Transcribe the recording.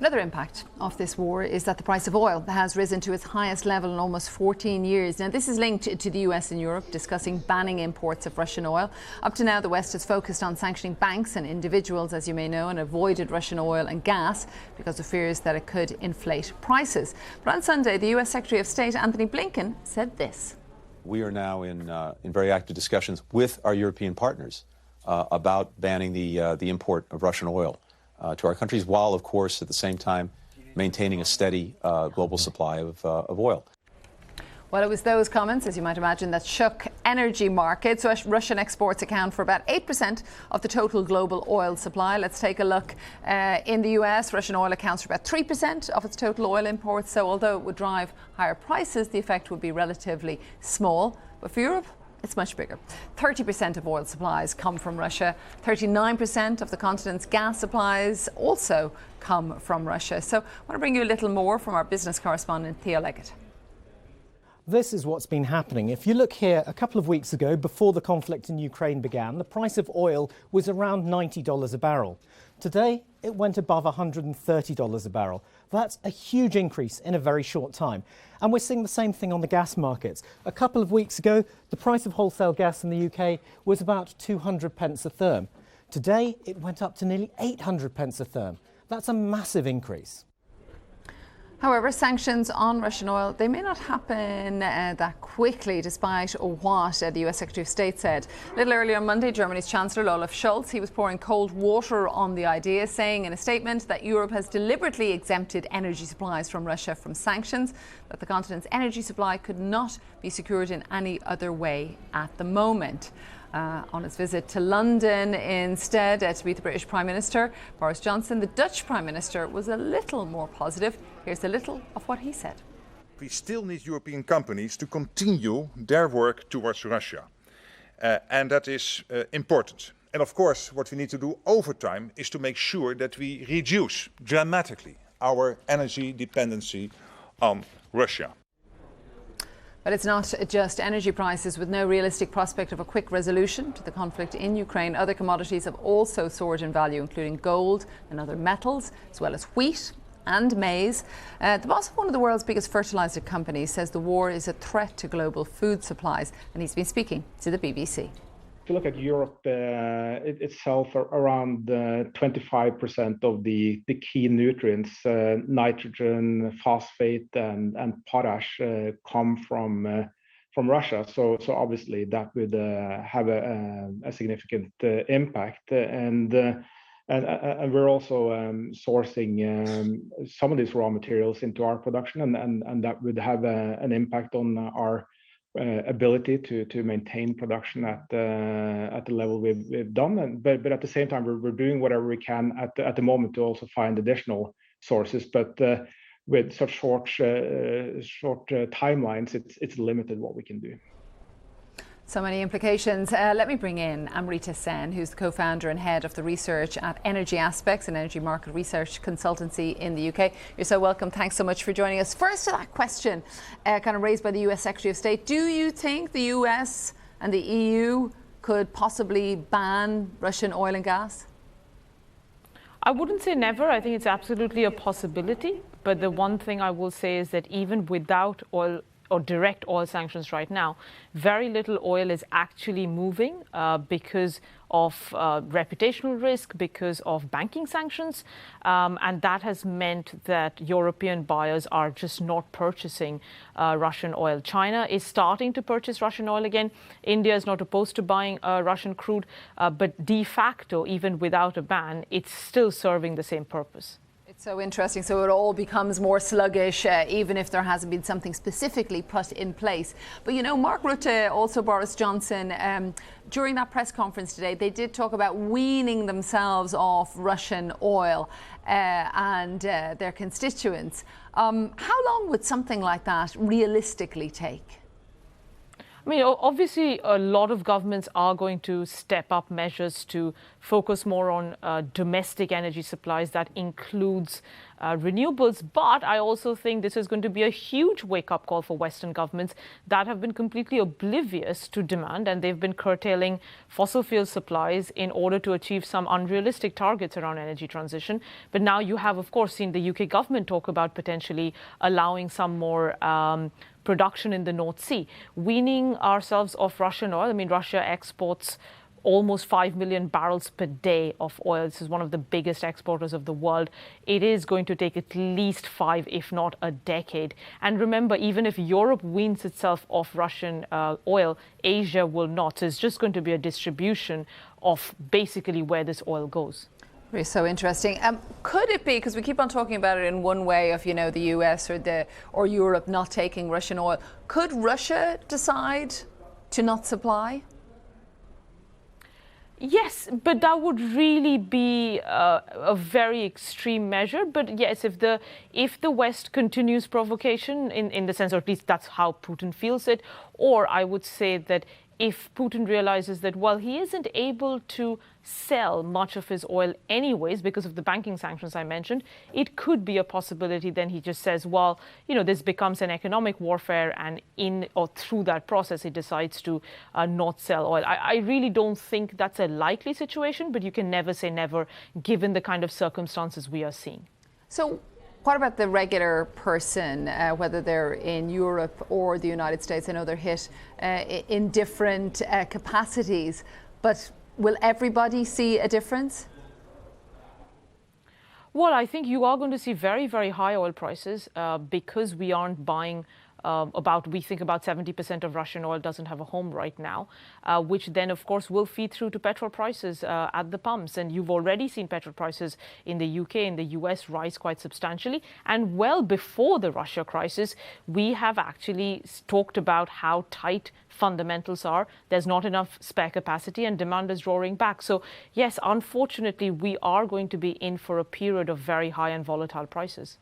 Another impact of this war is that the price of oil has risen to its highest level in almost 14 years. Now, this is linked to the US and Europe discussing banning imports of Russian oil. Up to now, the West has focused on sanctioning banks and individuals, as you may know, and avoided Russian oil and gas because of fears that it could inflate prices. But on Sunday, the US Secretary of State Antony Blinken said this. We are now in very active discussions with our European partners about banning the import of Russian oil to our countries, while, of course, at the same time maintaining a steady global supply of oil. Well, it was those comments, as you might imagine, that shook energy markets. So Russian exports account for about 8% of the total global oil supply. Let's take a look. In the US, Russian oil accounts for about 3% of its total oil imports. So although it would drive higher prices, the effect would be relatively small. But for Europe, it's much bigger. 30% of oil supplies come from Russia. 39% of the continent's gas supplies also come from Russia. So I want to bring you a little more from our business correspondent, Theo Leggett. This is what's been happening. If you look here, a couple of weeks ago, before the conflict in Ukraine began, the price of oil was around $90 a barrel. Today, it went above $130 a barrel. That's a huge increase in a very short time. And we're seeing the same thing on the gas markets. A couple of weeks ago, the price of wholesale gas in the UK was about 200 pence a therm. Today, it went up to nearly 800 pence a therm. That's a massive increase. However, sanctions on Russian oil, they may not happen that quickly, despite what the US Secretary of State said. A little earlier on Monday, Germany's Chancellor Olaf Scholz, he was pouring cold water on the idea, saying in a statement that Europe has deliberately exempted energy supplies from Russia from sanctions, that the continent's energy supply could not be secured in any other way at the moment. On his visit to London instead to meet the British Prime Minister, Boris Johnson, the Dutch Prime Minister was a little more positive. Here's a little of what he said. We still need European companies to continue their work towards Russia. And that is important. And of course, what we need to do over time is to make sure that we reduce dramatically our energy dependency on Russia. But it's not just energy prices. With no realistic prospect of a quick resolution to the conflict in Ukraine, other commodities have also soared in value, including gold and other metals, as well as wheat and maize. The boss of one of the world's biggest fertilizer companies says the war is a threat to global food supplies, and he's been speaking to the BBC. If you look at Europe itself, around 25% of the key nutrients, nitrogen, phosphate, and potash, come from Russia. So obviously that would have a significant impact. And we're also sourcing some of these raw materials into our production, and that would have an impact on our ability to maintain production at the level we've done. But at the same time, we're doing whatever we can at the moment to also find additional sources. But with such short timelines, it's limited what we can do. So many implications. Let me bring in Amrita Sen, who's the co-founder and head of the research at Energy Aspects, an energy market research consultancy in the UK. You're so welcome. Thanks so much for joining us. First to that question kind of raised by the US Secretary of State. Do you think the US and the EU could possibly ban Russian oil and gas? I wouldn't say never. I think it's absolutely a possibility. But the one thing I will say is that even without oil or direct oil sanctions right now, very little oil is actually moving because of reputational risk, because of banking sanctions. And that has meant that European buyers are just not purchasing Russian oil. China is starting to purchase Russian oil again. India is not opposed to buying Russian crude, but de facto, even without a ban, it's still serving the same purpose. So interesting. So it all becomes more sluggish, even if there hasn't been something specifically put in place. But, you know, Mark Rutte, also Boris Johnson, during that press conference today, they did talk about weaning themselves off Russian oil and their constituents. How long would something like that realistically take? I mean, obviously, a lot of governments are going to step up measures to focus more on domestic energy supplies. That includes renewables. But I also think this is going to be a huge wake-up call for Western governments that have been completely oblivious to demand, and they've been curtailing fossil fuel supplies in order to achieve some unrealistic targets around energy transition. But now you have, of course, seen the UK government talk about potentially allowing some more production in the North Sea, weaning ourselves off Russian oil. I mean, Russia exports almost 5 million barrels per day of oil. This is one of the biggest exporters of the world. It is going to take at least 5, if not a decade. And remember, even if Europe weans itself off Russian oil, Asia will not. So it's just going to be a distribution of basically where this oil goes. Really so interesting. Could it be, because we keep on talking about it in one way of, the US or Europe not taking Russian oil, could Russia decide to not supply? Yes, but that would really be a very extreme measure. But yes, if the West continues provocation in the sense, or at least that's how Putin feels it, or I would say that if Putin realizes that, well, he isn't able to sell much of his oil anyways because of the banking sanctions I mentioned, it could be a possibility then he just says, well, this becomes an economic warfare, and in or through that process he decides to not sell oil. I really don't think that's a likely situation, but you can never say never given the kind of circumstances we are seeing. So what about the regular person, whether they're in Europe or the United States? I know they're hit in different capacities, but will everybody see a difference? Well, I think you are going to see very, very high oil prices because we aren't buying we think about 70% of Russian oil doesn't have a home right now, which then, of course, will feed through to petrol prices at the pumps. And you've already seen petrol prices in the UK and the US rise quite substantially. And well before the Russia crisis, we have actually talked about how tight fundamentals are. There's not enough spare capacity and demand is roaring back. So, yes, unfortunately, we are going to be in for a period of very high and volatile prices.